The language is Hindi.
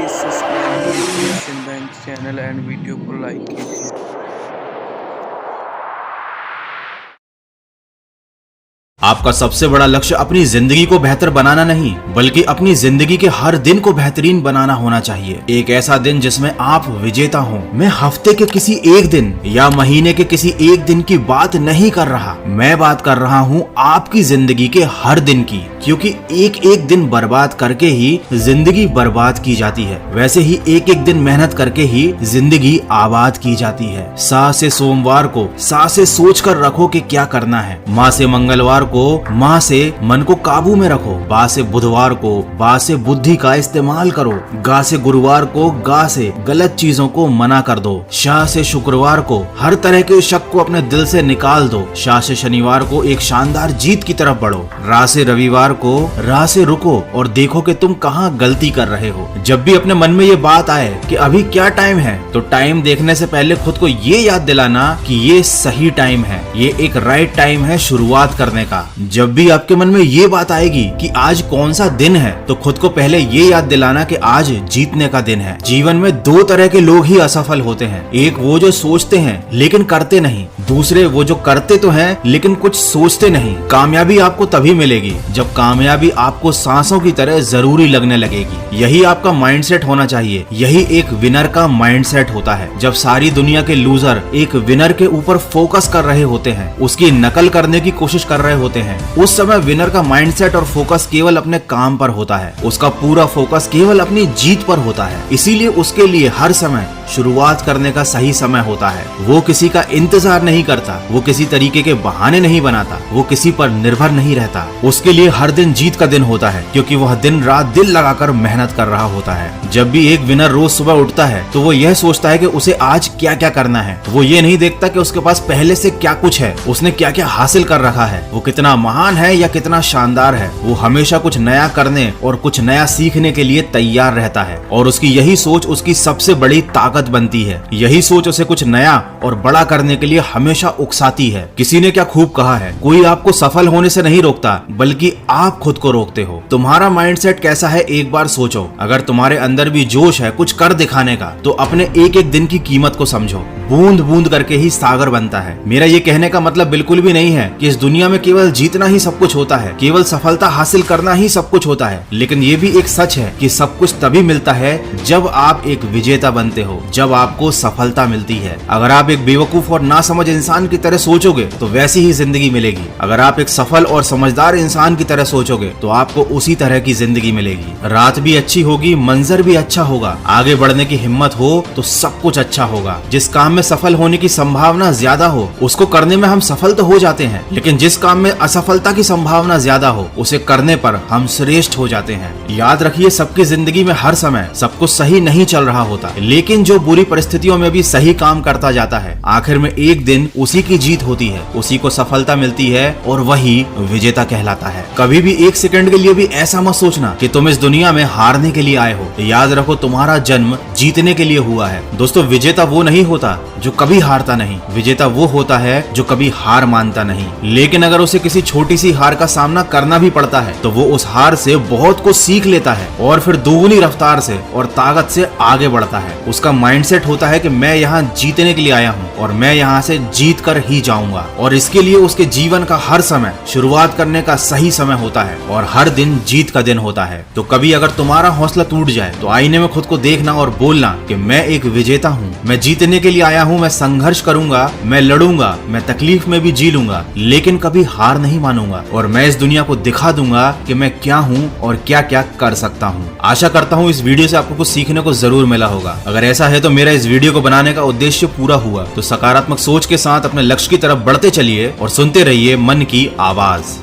प्लीज़ सब्सक्राइब कीजिए Asian bank channel and video को लाइक कीजिए। आपका सबसे बड़ा लक्ष्य अपनी जिंदगी को बेहतर बनाना नहीं बल्कि अपनी जिंदगी के हर दिन को बेहतरीन बनाना होना चाहिए। एक ऐसा दिन जिसमें आप विजेता हो। मैं हफ्ते के किसी एक दिन या महीने के किसी एक दिन की बात नहीं कर रहा, मैं बात कर रहा हूँ आपकी जिंदगी के हर दिन की, क्योंकि एक एक दिन बर्बाद करके ही जिंदगी बर्बाद की जाती है, वैसे ही एक एक दिन मेहनत करके ही जिंदगी आबाद की जाती है। सा से सोमवार को सा से सोच कर रखो कि क्या करना है। माँ से मंगलवार को माँ से मन को काबू में रखो। बा से बुधवार को बा से बुद्धि का इस्तेमाल करो। गा से गुरुवार को गा से गलत चीजों को मना कर दो। शाह से शुक्रवार को हर तरह के शक को अपने दिल से निकाल दो। शाह से शनिवार को एक शानदार जीत की तरफ बढ़ो। रा से रविवार को राह से रुको और देखो कि तुम कहाँ गलती कर रहे हो। जब भी अपने मन में ये बात आए कि अभी क्या टाइम है, तो टाइम देखने से पहले खुद को ये याद दिलाना कि ये सही टाइम है, ये एक राइट टाइम है शुरुआत करने का। जब भी आपके मन में ये बात आएगी कि आज कौन सा दिन है, तो खुद को पहले ये याद दिलाना कि आज जीतने का दिन है। जीवन में दो तरह के लोग ही असफल होते हैं, एक वो जो सोचते हैं लेकिन करते नहीं, दूसरे वो जो करते तो हैं लेकिन कुछ सोचते नहीं। कामयाबी आपको तभी मिलेगी जब कामयाबी आपको सांसों की तरह जरूरी लगने लगेगी। यही आपका माइंडसेट होना चाहिए, यही एक विनर का माइंडसेट होता है। जब सारी दुनिया के लूजर एक विनर के ऊपर फोकस कर रहे होते हैं, उसकी नकल करने की कोशिश कर रहे होते हैं, उस समय विनर का माइंडसेट और फोकस केवल अपने काम पर होता है, उसका पूरा फोकस केवल अपनी जीत पर होता है। इसीलिए उसके लिए हर समय शुरुआत करने का सही समय होता है। वो किसी का इंतजार नहीं करता, वो किसी तरीके के बहाने नहीं बनाता, वो किसी पर निर्भर नहीं रहता। उसके लिए हर दिन जीत का दिन होता है, क्योंकि वह दिन रात दिल लगाकर मेहनत कर रहा होता है। जब भी एक विनर रोज सुबह उठता है तो वो यह सोचता है कि उसे आज क्या क्या करना है। वो ये नहीं देखता कि उसके पास पहले से क्या कुछ है, उसने क्या क्या हासिल कर रखा है, वो कितना महान है या कितना शानदार है। वो हमेशा कुछ नया करने और कुछ नया सीखने के लिए तैयार रहता है, और उसकी यही सोच उसकी सबसे बड़ी ताकत बनती है। यही सोच उसे कुछ नया और बड़ा करने के लिए हमेशा उकसाती है। किसी ने क्या खूब कहा है, कोई आपको सफल होने से नहीं रोकता बल्कि आप खुद को रोकते हो। तुम्हारा माइंडसेट कैसा है एक बार सोचो। अगर तुम्हारे अंदर भी जोश है कुछ कर दिखाने का, तो अपने एक एक दिन की कीमत को समझो। बूंद बूंद करके ही सागर बनता है। मेरा ये कहने का मतलब बिल्कुल भी नहीं है कि इस दुनिया में केवल जीतना ही सब कुछ होता है, केवल सफलता हासिल करना ही सब कुछ होता है। लेकिन ये भी एक सच है कि सब कुछ तभी मिलता है जब आप एक विजेता बनते हो, जब आपको सफलता मिलती है। अगर आप एक बेवकूफ और नासमझ इंसान की तरह सोचोगे तो वैसी ही जिंदगी मिलेगी। अगर आप एक सफल और समझदार इंसान की तरह सोचोगे तो आपको उसी तरह की जिंदगी मिलेगी। रात भी अच्छी होगी, मंजर भी अच्छा होगा, आगे बढ़ने की हिम्मत हो तो सब कुछ अच्छा होगा। जिस काम में सफल होने की संभावना ज्यादा हो उसको करने में हम सफल तो हो जाते हैं, लेकिन जिस काम में असफलता की संभावना ज्यादा हो उसे करने पर हम श्रेष्ठ हो जाते हैं। याद रखिए, सबकी जिंदगी में हर समय सब कुछ सही नहीं चल रहा होता, लेकिन जो बुरी परिस्थितियों में भी सही काम करता जाता है, आखिर में एक दिन उसी की जीत होती है, उसी को सफलता मिलती है और वही विजेता कहलाता है। कभी भी एक सेकंड के लिए भी ऐसा मत सोचना कि तुम इस दुनिया में हारने के लिए आए हो। याद रखो, तुम्हारा जन्म जीतने के लिए हुआ है। दोस्तों, विजेता वो नहीं होता जो कभी हारता नहीं, विजेता वो होता है जो कभी हार मानता नहीं। लेकिन अगर उसे किसी छोटी सी हार का सामना करना भी पड़ता है तो वो उस हार से बहुत कुछ सीख लेता है और फिर दोगुनी रफ्तार से और ताकत से आगे बढ़ता है। उसका माइंडसेट होता है कि मैं यहाँ जीतने के लिए आया हूँ और मैं यहाँ से जीत कर ही जाऊंगा, और इसके लिए उसके जीवन का हर समय शुरुआत करने का सही समय होता है और हर दिन जीत का दिन होता है। तो कभी अगर तुम्हारा हौसला टूट जाए तो आईने में खुद को देखना और बोलना कि मैं एक विजेता हूँ, मैं जीतने के लिए आया हूँ, मैं संघर्ष करूंगा, मैं लड़ूंगा, मैं तकलीफ में भी जी लूंगा, लेकिन कभी हार नहीं मानूंगा, और मैं इस दुनिया को दिखा दूंगा कि मैं क्या हूँ और क्या क्या कर सकता हूँ। आशा करता हूँ इस वीडियो से आपको कुछ सीखने को जरूर मिला होगा। अगर ऐसा है तो मेरा इस वीडियो को बनाने का उद्देश्य पूरा हुआ। तो सकारात्मक सोच के साथ अपने लक्ष्य की तरफ बढ़ते चलिए और सुनते रहिए मन की आवाज।